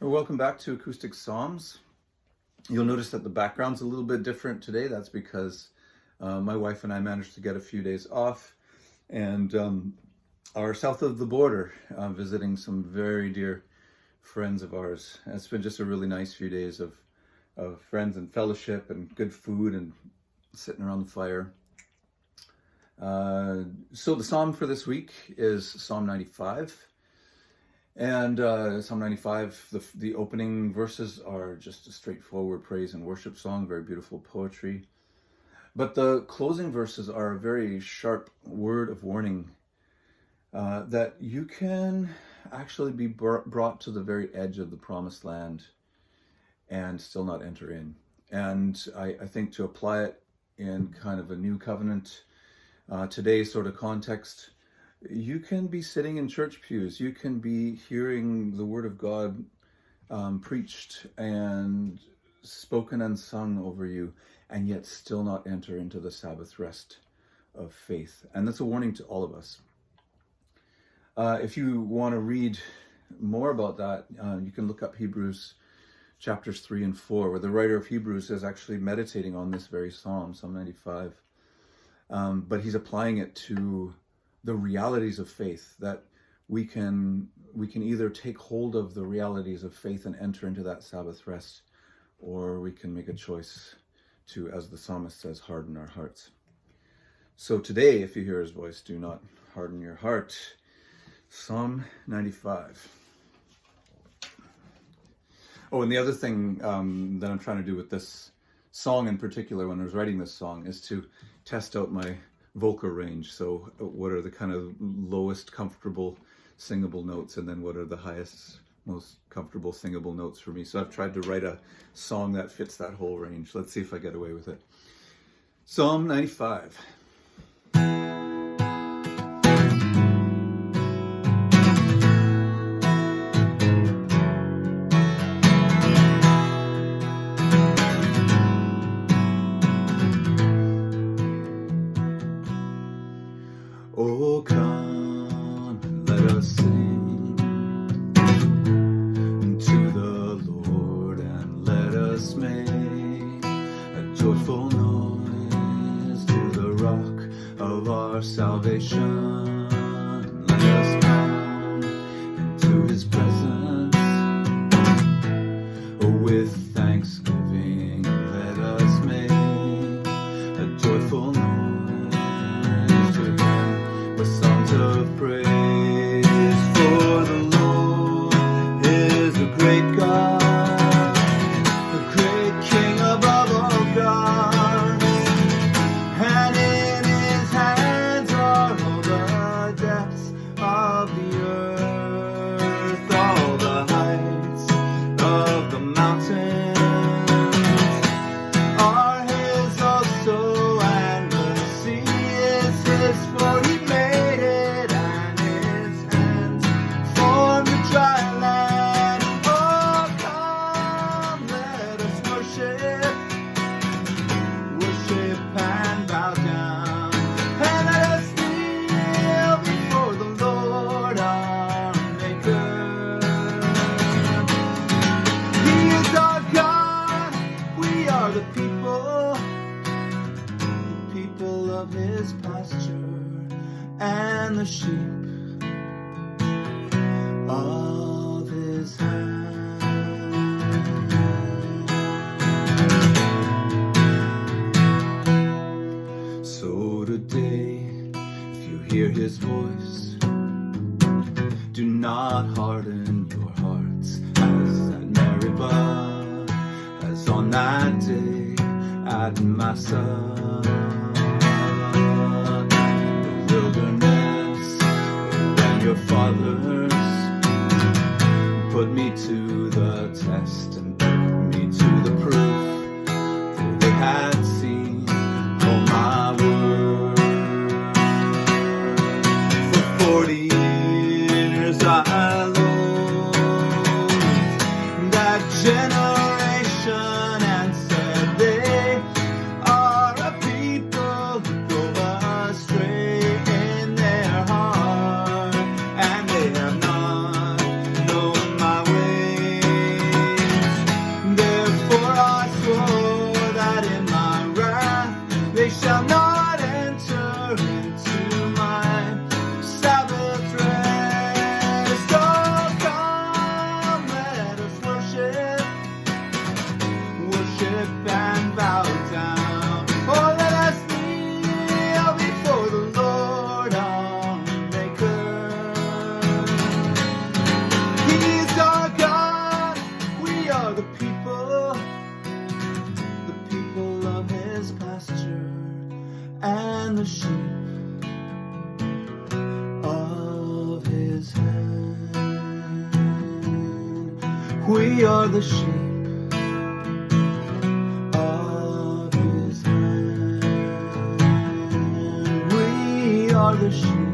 Welcome back to Acoustic Psalms. You'll notice that the background's a little bit different today. That's because my wife and I managed to get a few days off and are south of the border visiting some very dear friends of ours. And it's been just a really nice few days of friends and fellowship and good food and sitting around the fire. So the psalm for this week is Psalm 95. And Psalm 95, the opening verses are just a straightforward praise and worship song, very beautiful poetry. But the closing verses are a very sharp word of warning that you can actually be brought to the very edge of the promised land and still not enter in. And I think to apply it in kind of a new covenant, today's sort of context, you can be sitting in church pews, you can be hearing the word of God preached and spoken and sung over you, and yet still not enter into the Sabbath rest of faith. And that's a warning to all of us. If you want to read more about that, you can look up Hebrews chapters 3 and 4, where the writer of Hebrews is actually meditating on this very psalm, Psalm 95. But he's applying it to the realities of faith, that we can either take hold of the realities of faith and enter into that Sabbath rest, or we can make a choice to, as the psalmist says, harden our hearts. So today, if you hear his voice, do not harden your heart. Psalm 95. Oh, and the other thing that I'm trying to do with this song in particular, when I was writing this song, is to test out my vocal range. So what are the kind of lowest comfortable singable notes, and then what are the highest, most comfortable singable notes for me? So I've tried to write a song that fits that whole range. Let's see if I get away with it. Psalm 95. Oh, come, let us sing to the Lord, and let us make a joyful noise to the rock of our salvation. Let us come into his presence with thanksgiving. Let us make a joyful noise with songs of praise. For the Lord is a great God, a great King above all gods, and in his hands are all the depths of the earth. All the heights of the mountains are his also, and the sea is his, for he made it, and his hands formed the dry land. Oh, come, let us worship and bow down, and let us kneel before the Lord our Maker. He is our God, we are the people of his pasture, and the sheep of his hand. So today, if you hear his voice, do not harden your hearts as at Meribah, as on that day at Massah. Wilderness, when your fathers put me to the test and put me to the proof, for they had seen all my word. For 40 years I loathed that generation and said they are a people who go astray in their heart, and they have not known my way. the sheep of his hand. We are the sheep of his hand. We are the sheep